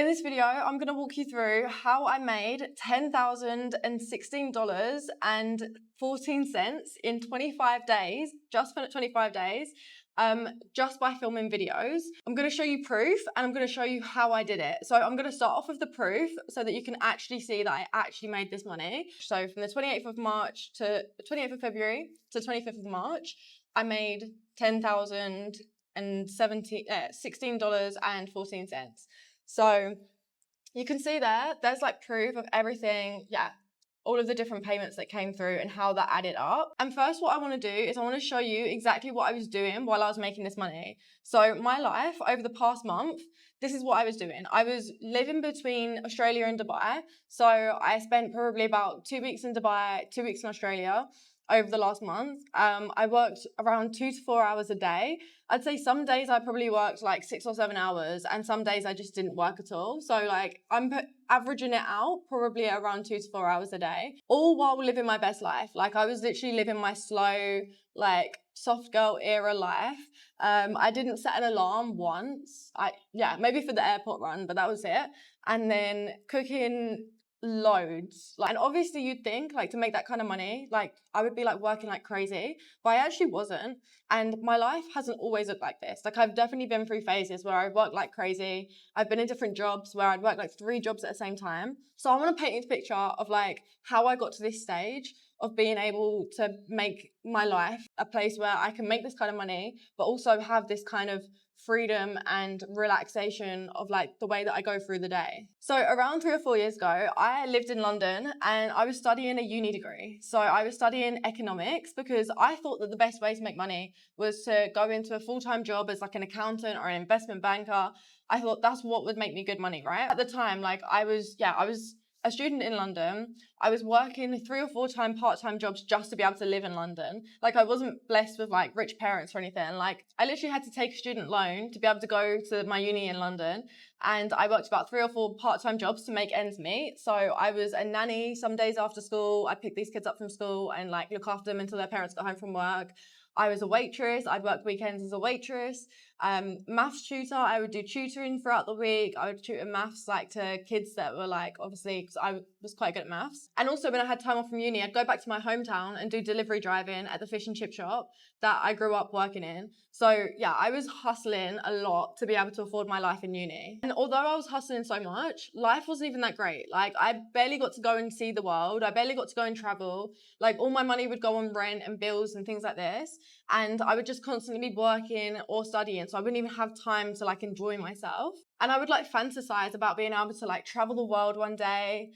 In this video, I'm going to walk you through how I made $10,016.14 in 25 days, just for 25 days, just by filming videos. I'm going to show you proof and I'm going to show you how I did it. So I'm going to start off with the proof so that you can actually see that I actually made this money. So from the 28th of March to 28th of February to 25th of March, I made $16.14. So you can see there's like proof of everything, all of the different payments that came through and how that added up. And first what I want to do is I want to show you exactly what I was doing while I was making this money. So my life over the past month, this is what I was doing. I was living between Australia and Dubai. So I spent probably about 2 weeks in Dubai, 2 weeks in Australia over the last month. I worked around 2 to 4 hours a day. I'd say some days I probably worked like 6 or 7 hours and some days I just didn't work at all. So like I'm averaging it out probably at around 2 to 4 hours a day, all while living my best life. Like I was literally living my slow, like soft girl era life. I didn't set an alarm once. Maybe for the airport run, but that was it. And then cooking loads. And obviously you'd think like to make that kind of money, like I would be like working like crazy, but I actually wasn't. And my life hasn't always looked like this. Like I've definitely been through phases where I worked like crazy. I've been in different jobs where I'd work like 3 jobs at the same time. So I want to paint you a picture of like how I got to this stage of being able to make my life a place where I can make this kind of money, but also have this kind of freedom and relaxation of like the way that I go through the day. So around 3 or 4 years ago, I lived in London and I was studying a uni degree. So I was studying economics because I thought that the best way to make money was to go into a full-time job as like an accountant or an investment banker. I thought that's what would make me good money, right? At the time, like I was a student in London. I was working 3 or 4 part-time jobs just to be able to live in London. Like I wasn't blessed with like rich parents or anything. Like I literally had to take a student loan to be able to go to my uni in London. And I worked about 3 or 4 part-time jobs to make ends meet. So I was a nanny some days after school. I'd pick these kids up from school and like look after them until their parents got home from work. I was a waitress. I'd work weekends as a waitress. Maths tutor. I would do tutoring throughout the week. I would tutor maths like to kids that were like, obviously, because I was quite good at maths. And also when I had time off from uni, I'd go back to my hometown and do delivery driving at the fish and chip shop that I grew up working in. So yeah, I was hustling a lot to be able to afford my life in uni. And although I was hustling so much, life wasn't even that great. Like I barely got to go and see the world. I barely got to go and travel. Like all my money would go on rent and bills and things like this. And I would just constantly be working or studying. So I wouldn't even have time to like enjoy myself. And I would like fantasize about being able to like travel the world one day,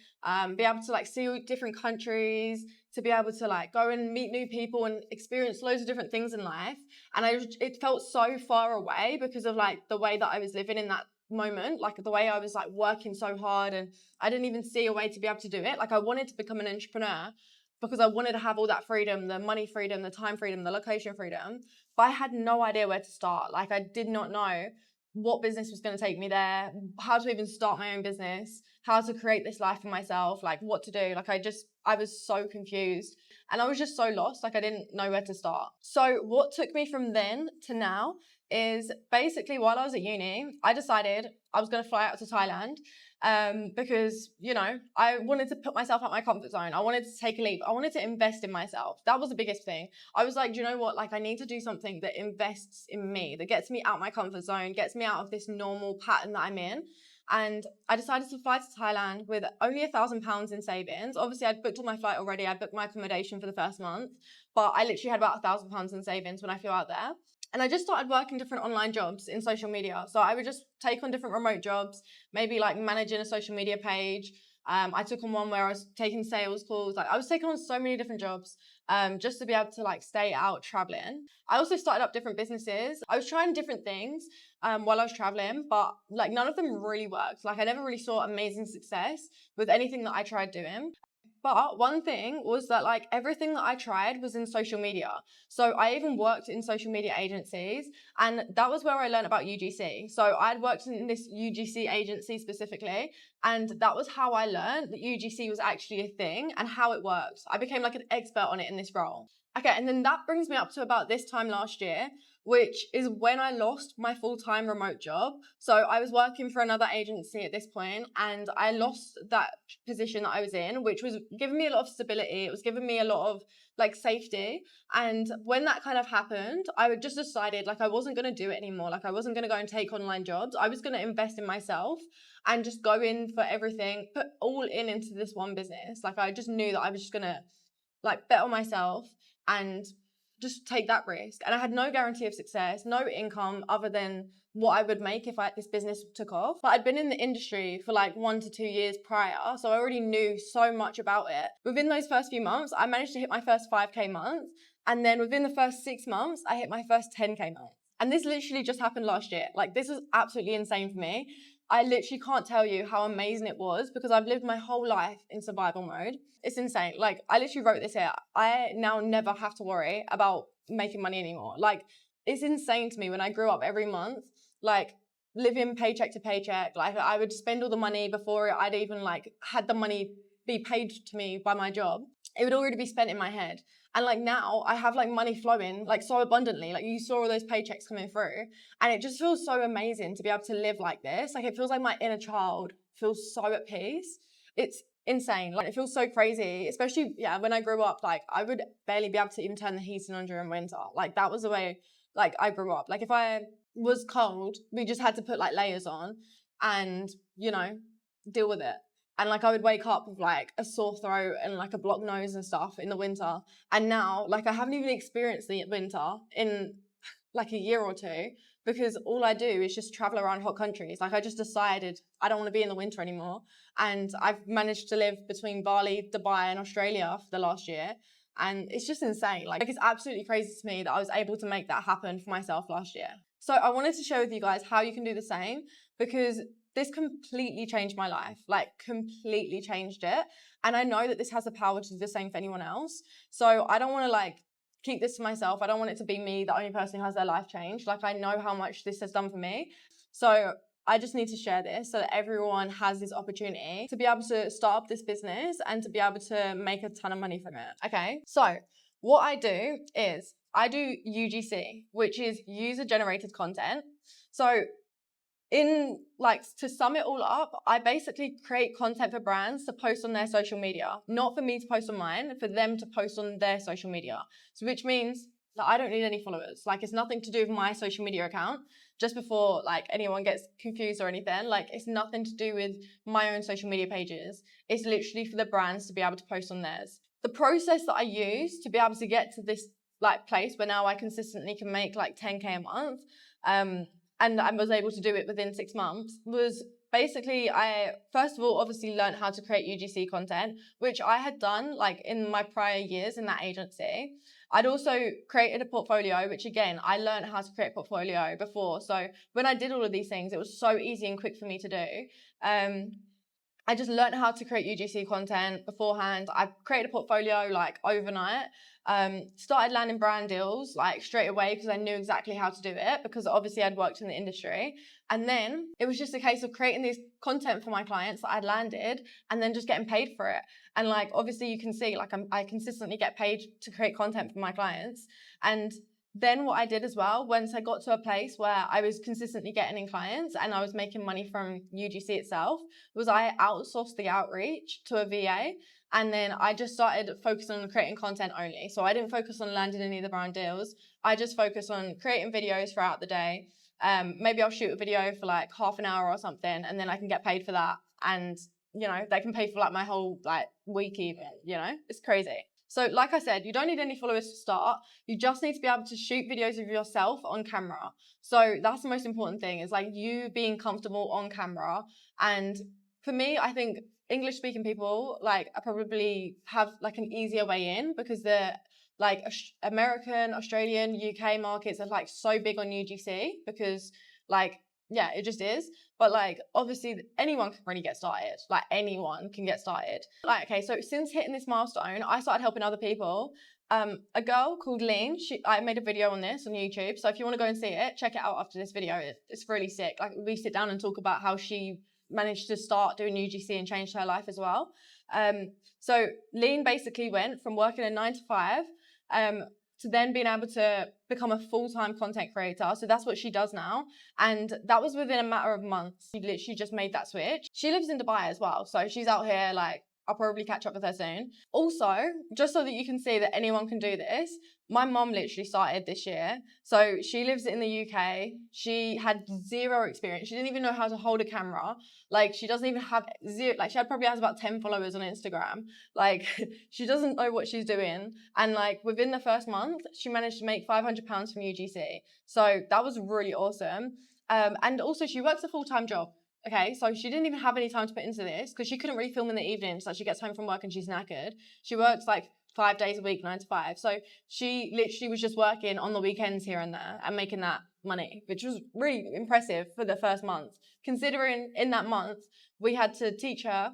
be able to like see different countries, to be able to like go and meet new people and experience loads of different things in life. And it felt so far away because of like the way that I was living in that moment, like the way I was like working so hard and I didn't even see a way to be able to do it. Like I wanted to become an entrepreneur because I wanted to have all that freedom, the money freedom, the time freedom, the location freedom, but I had no idea where to start. Like I did not know what business was going to take me there, how to even start my own business, how to create this life for myself, like what to do. Like I was so confused and I was just so lost. Like I didn't know where to start. So what took me from then to now is basically while I was at uni, I decided I was going to fly out to Thailand because, you know, I wanted to put myself out my comfort zone. I wanted to take a leap. I wanted to invest in myself. That was the biggest thing. I was like, do you know what? Like I need to do something that invests in me, that gets me out my comfort zone, gets me out of this normal pattern that I'm in. And I decided to fly to Thailand with only £1,000 in savings. Obviously, I'd booked all my flight already. I booked my accommodation for the first month, but I literally had about £1,000 in savings when I flew out there. And I just started working different online jobs in social media. So I would just take on different remote jobs, maybe like managing a social media page. I took on one where I was taking sales calls. Like I was taking on so many different jobs just to be able to like stay out traveling. I also started up different businesses. I was trying different things while I was traveling, but like none of them really worked. Like I never really saw amazing success with anything that I tried doing. But one thing was that like everything that I tried was in social media. So I even worked in social media agencies and that was where I learned about UGC. So I'd worked in this UGC agency specifically and that was how I learned that UGC was actually a thing and how it works. I became like an expert on it in this role. Okay, and then that brings me up to about this time last year which is when I lost my full-time remote job. So I was working for another agency at this point, and I lost that position that I was in, which was giving me a lot of stability. It was giving me a lot of like safety. And when that kind of happened, I just decided like I wasn't going to do it anymore. Like I wasn't going to go and take online jobs. I was going to invest in myself and just go in for everything, put all in into this one business. Like I just knew that I was just going to like bet on myself and just take that risk. And I had no guarantee of success, no income other than what I would make if this business took off. But I'd been in the industry for like 1 to 2 years prior, so I already knew so much about it. Within those first few months, I managed to hit my first 5K month. And then within the first 6 months, I hit my first 10K month. And this literally just happened last year. Like this was absolutely insane for me. I literally can't tell you how amazing it was because I've lived my whole life in survival mode. It's insane. Like I literally wrote this here. I now never have to worry about making money anymore. Like it's insane to me when I grew up every month, like living paycheck to paycheck. Like I would spend all the money before I'd even like had the money be paid to me by my job. It would already be spent in my head. And like now I have like money flowing like so abundantly. Like you saw all those paychecks coming through, and it just feels so amazing to be able to live like this. Like it feels like my inner child feels so at peace. It's insane. Like it feels so crazy, especially when I grew up, like I would barely be able to even turn the heating on during winter. Like that was the way like I grew up. Like if I was cold, we just had to put like layers on and, you know, deal with it. And like I would wake up with like a sore throat and like a blocked nose and stuff in the winter. And now like I haven't even experienced the winter in like a year or two because all I do is just travel around hot countries. Like I just decided I don't want to be in the winter anymore. And I've managed to live between Bali, Dubai and Australia for the last year. And it's just insane. Like it's absolutely crazy to me that I was able to make that happen for myself last year. So I wanted to share with you guys how you can do the same because this completely changed my life, like completely changed it. And I know that this has the power to do the same for anyone else. So I don't want to like keep this to myself. I don't want it to be me, the only person who has their life changed. Like I know how much this has done for me. So I just need to share this so that everyone has this opportunity to be able to start up this business and to be able to make a ton of money from it. Okay, so what I do is I do UGC, which is user generated content. So in like to sum it all up, I basically create content for brands to post on their social media, not for me to post on mine, for them to post on their social media. So which means that I don't need any followers. Like it's nothing to do with my social media account. Just before like anyone gets confused or anything, like it's nothing to do with my own social media pages. It's literally for the brands to be able to post on theirs. The process that I use to be able to get to this like place where now I consistently can make like 10K a month, and I was able to do it within 6 months, was basically I, first of all, obviously learned how to create UGC content, which I had done like in my prior years in that agency. I'd also created a portfolio, which again, I learned how to create a portfolio before. So when I did all of these things, it was so easy and quick for me to do. I just learned how to create UGC content beforehand. I created a portfolio like overnight. Started landing brand deals like straight away because I knew exactly how to do it because obviously I'd worked in the industry. And then it was just a case of creating this content for my clients that I'd landed and then just getting paid for it. And like, obviously you can see like I consistently get paid to create content for my clients. And then what I did as well, once I got to a place where I was consistently getting in clients and I was making money from UGC itself, was I outsourced the outreach to a VA. And then I just started focusing on creating content only. So I didn't focus on landing any of the brand deals. I just focused on creating videos throughout the day. Maybe I'll shoot a video for like half an hour or something, and then I can get paid for that. And, you know, they can pay for like my whole like week even, you know, it's crazy. So like I said, you don't need any followers to start. You just need to be able to shoot videos of yourself on camera. So that's the most important thing, is like you being comfortable on camera. And for me, I think English speaking people like I probably have like an easier way in because the like American, Australian, UK markets are like so big on UGC because like, yeah, it just is. But like, obviously anyone can really get started. Like anyone can get started. Like, okay, so since hitting this milestone, I started helping other people. A girl called Lean, I made a video on this on YouTube. So if you want to go and see it, check it out after this video. It's really sick. Like we sit down and talk about how she managed to start doing UGC and changed her life as well. So Lean basically went from working a 9 to 5, to then being able to become a full-time content creator. So that's what she does now. And that was within a matter of months. She literally just made that switch. She lives in Dubai as well. So she's out here, like, I'll probably catch up with her soon. Also, just so that you can see that anyone can do this, my mom literally started this year. So she lives in the UK. She had zero experience. She didn't even know how to hold a camera. Like, she doesn't even have zero, like, she probably has about 10 followers on Instagram. Like, she doesn't know what she's doing. And like, within the first month, she managed to make £500 from UGC. So that was really awesome. And also she works a full-time job. Okay, so she didn't even have any time to put into this because she couldn't really film in the evenings. Like, she gets home from work and she's knackered. She works like 5 days a week, 9 to 5. So she literally was just working on the weekends here and there and making that money, which was really impressive for the first month. Considering in that month, we had to teach her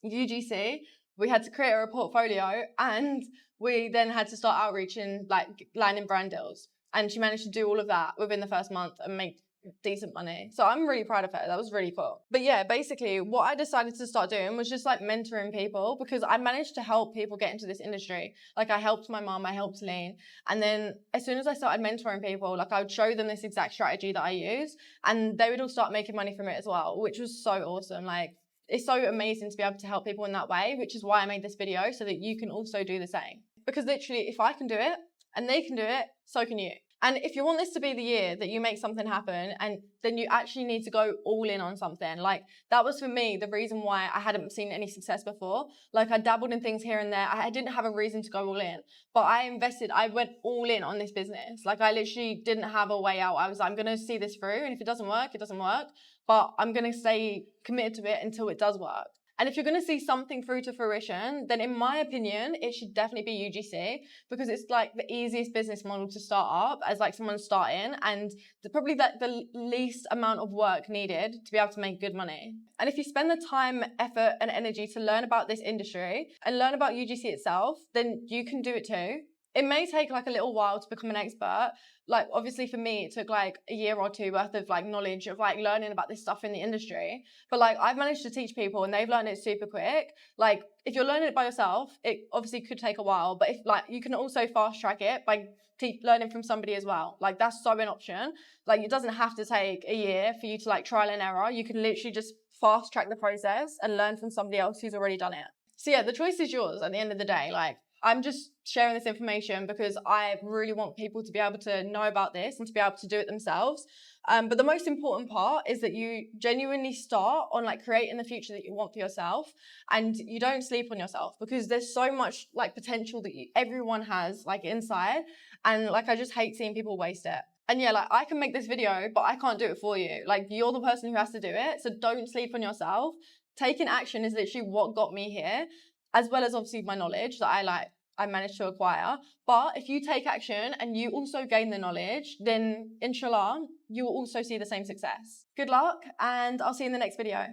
UGC, we had to create her a portfolio, and we then had to start outreaching, like landing brand deals. And she managed to do all of that within the first month and make decent money. So I'm really proud of her. That was really cool. But yeah, basically what I decided to start doing was just like mentoring people, because I managed to help people get into this industry. Like, I helped my mom, I helped Lean. And then as soon as I started mentoring people, like, I would show them this exact strategy that I use, and they would all start making money from it as well, which was so awesome. Like, it's so amazing to be able to help people in that way, which is why I made this video, so that you can also do the same. Because literally, if I can do it and they can do it, so can you. And if you want this to be the year that you make something happen, and then you actually need to go all in on something. Like, that was for me the reason why I hadn't seen any success before. Like, I dabbled in things here and there. I didn't have a reason to go all in, but I went all in on this business. Like, I literally didn't have a way out. I was like, I'm going to see this through, and if it doesn't work, it doesn't work, but I'm going to stay committed to it until it does work. And if you're going to see something through to fruition, then in my opinion, it should definitely be UGC, because it's like the easiest business model to start up as like someone starting, and probably the least amount of work needed to be able to make good money. And if you spend the time, effort and energy to learn about this industry and learn about UGC itself, then you can do it too. It may take like a little while to become an expert. Like, obviously for me, it took like a year or two worth of like knowledge of like learning about this stuff in the industry. But like, I've managed to teach people and they've learned it super quick. Like, if you're learning it by yourself, it obviously could take a while, but if like, you can also fast track it by learning from somebody as well. Like, that's so an option. Like, it doesn't have to take a year for you to like trial and error. You can literally just fast track the process and learn from somebody else who's already done it. So yeah, the choice is yours at the end of the day. Like, I'm just sharing this information because I really want people to be able to know about this and to be able to do it themselves. But the most important part is that you genuinely start on like creating the future that you want for yourself, and you don't sleep on yourself, because there's so much like potential that everyone has like inside, and like, I just hate seeing people waste it. And yeah, like, I can make this video, but I can't do it for you. Like, you're the person who has to do it. So don't sleep on yourself. Taking action is literally what got me here, as well as obviously my knowledge that I managed to acquire. But if you take action and you also gain the knowledge, then inshallah, you will also see the same success. Good luck, and I'll see you in the next video.